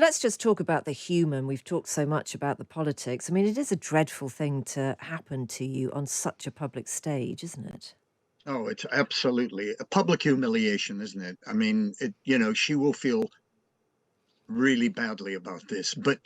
let's just talk about the human. We've talked so much about the politics. I mean, it is a dreadful thing to happen to you on such a public stage, isn't it? Oh, it's absolutely a public humiliation, isn't it? I mean, she will feel really badly about this, but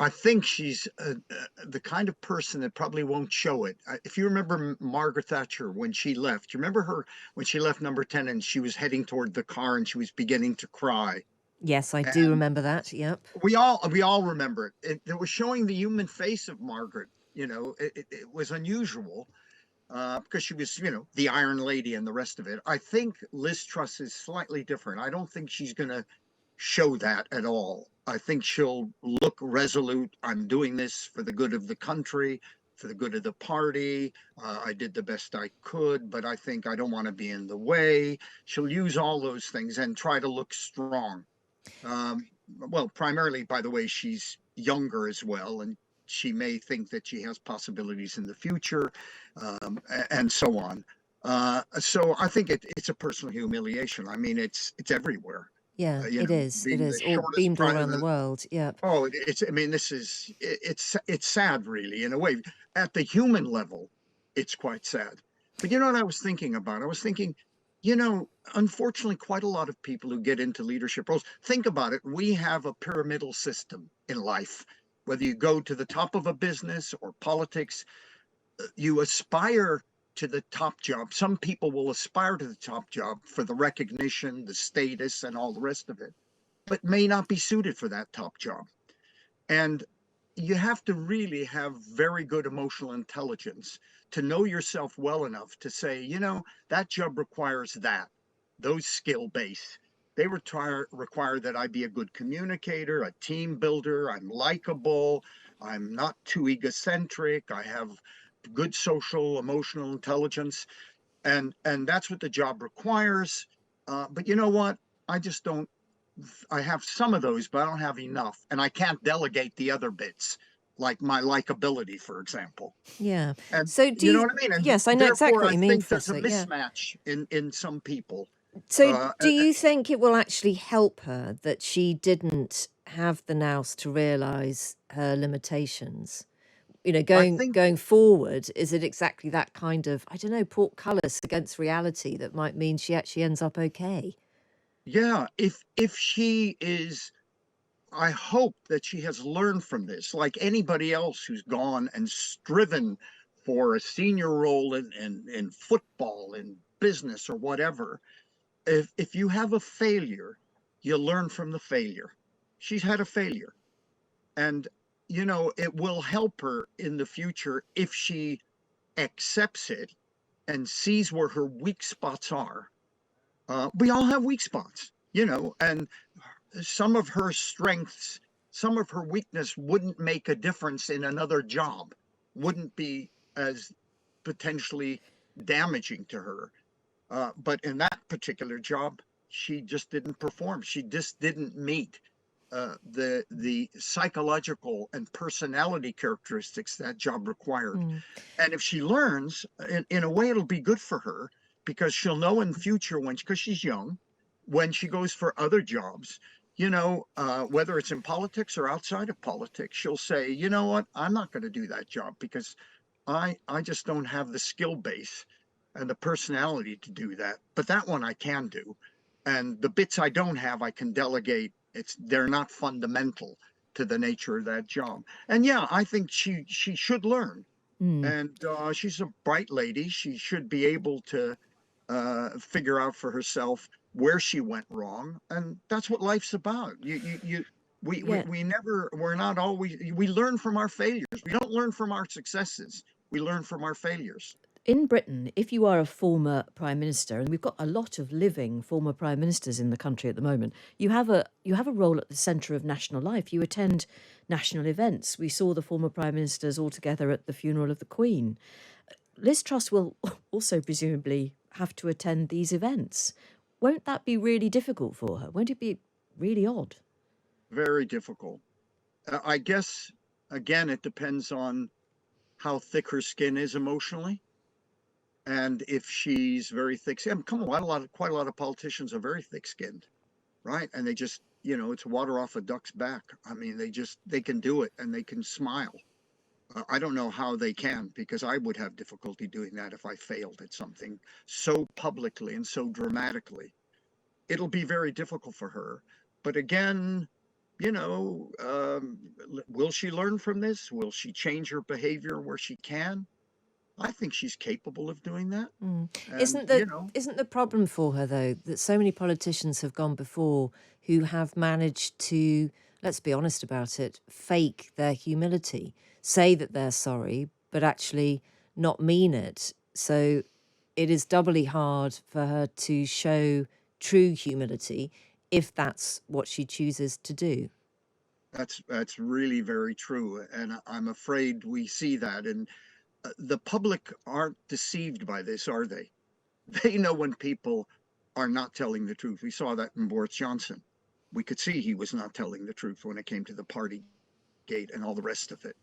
I think she's the kind of person that probably won't show it. If you remember Margaret Thatcher when she left, you remember her when she left Number 10 and she was heading toward the car and she was beginning to cry. Yes, I do And remember that. Yep. we all remember it. It was showing the human face of Margaret. It was unusual because she was, the Iron Lady and the rest of it. I think Liz Truss is slightly different. I don't think she's going to show that at all. I think she'll look resolute. I'm doing this for the good of the country, for the good of the party. I did the best I could, but I think I don't want to be in the way. She'll use all those things and try to look strong. Well, primarily, by the way, she's younger as well, and she may think that she has possibilities in the future, and so on. So I think it's a personal humiliation. I mean, it's everywhere. Yeah, it is. It Being the is all shortest beamed all prime. around the world. Yep. Oh, it's. I mean, it's sad, really, in a way. At the human level, it's quite sad. But you know what I was thinking about? I was thinking, unfortunately, quite a lot of people who get into leadership roles, think about it. We have a pyramidal system in life. Whether you go to the top of a business or politics, you aspire to the top job. Some people will aspire to the top job for the recognition, the status, and all the rest of it, but may not be suited for that top job. And you have to really have very good emotional intelligence to know yourself well enough to say, that job requires those skill base. They require that I be a good communicator, a team builder, I'm likable, I'm not too egocentric, I have good social, emotional intelligence, and that's what the job requires. But you know what? I just don't. I have some of those, but I don't have enough, and I can't delegate the other bits, like my likability, for example. Yeah. And So do you know you? what I mean? And Yes, I know exactly therefore, what I you mean, think there's a Professor. Yeah. mismatch in some people. So Uh, do you think it will actually help her that she didn't have the nous to realize her limitations? I Going think, going forward, is it exactly that kind of, I don't know, portcullis against reality that might mean she actually ends up okay? yeah, if she is, I hope that she has learned from this, like anybody else who's gone and striven for a senior role in football, in business, or whatever. If you have a failure, you learn from the failure. She's had a failure, and it will help her in the future if she accepts it and sees where her weak spots are. We all have weak spots, and some of her strengths, some of her weakness wouldn't make a difference in another job, wouldn't be as potentially damaging to her. But in that particular job, she just didn't perform. She just didn't meet the psychological and personality characteristics that job required. Mm. And if she learns, in a way, it'll be good for her because she'll know in future because she's young, when she goes for other jobs, whether it's in politics or outside of politics, she'll say, you know what, I'm not going to do that job because I just don't have the skill base and the personality to do that. But that one I can do. And the bits I don't have, I can delegate. They're not fundamental to the nature of that job. And yeah, I think she should learn. Mm. And she's a bright lady. She should be able to figure out for herself where she went wrong. And that's what life's about. Yeah. We're not always, we learn from our failures. We don't learn from our successes. We learn from our failures. In Britain, if you are a former prime minister, and we've got a lot of living former prime ministers in the country at the moment, you have a role at the centre of national life. You attend national events. We saw the former prime ministers all together at the funeral of the Queen. Liz Truss will also presumably have to attend these events. Won't that be really difficult for her? Won't it be really odd? Very difficult. I guess, again, it depends on how thick her skin is emotionally. And if she's very thick skinned, come on, quite a lot of politicians are very thick skinned, right? And they just, it's water off a duck's back. I mean, they can do it and they can smile. I don't know how they can, because I would have difficulty doing that if I failed at something so publicly and so dramatically. It'll be very difficult for her. But again, will she learn from this? Will she change her behavior where she can? I think she's capable of doing that. And, Isn't the problem for her, though, that so many politicians have gone before who have managed to, let's be honest about it, fake their humility, say that they're sorry, but actually not mean it. So it is doubly hard for her to show true humility if that's what she chooses to do. that's really very true. And I'm afraid we see that. And the public aren't deceived by this, are they? They know when people are not telling the truth. We saw that in Boris Johnson. We could see he was not telling the truth when it came to the party gate and all the rest of it.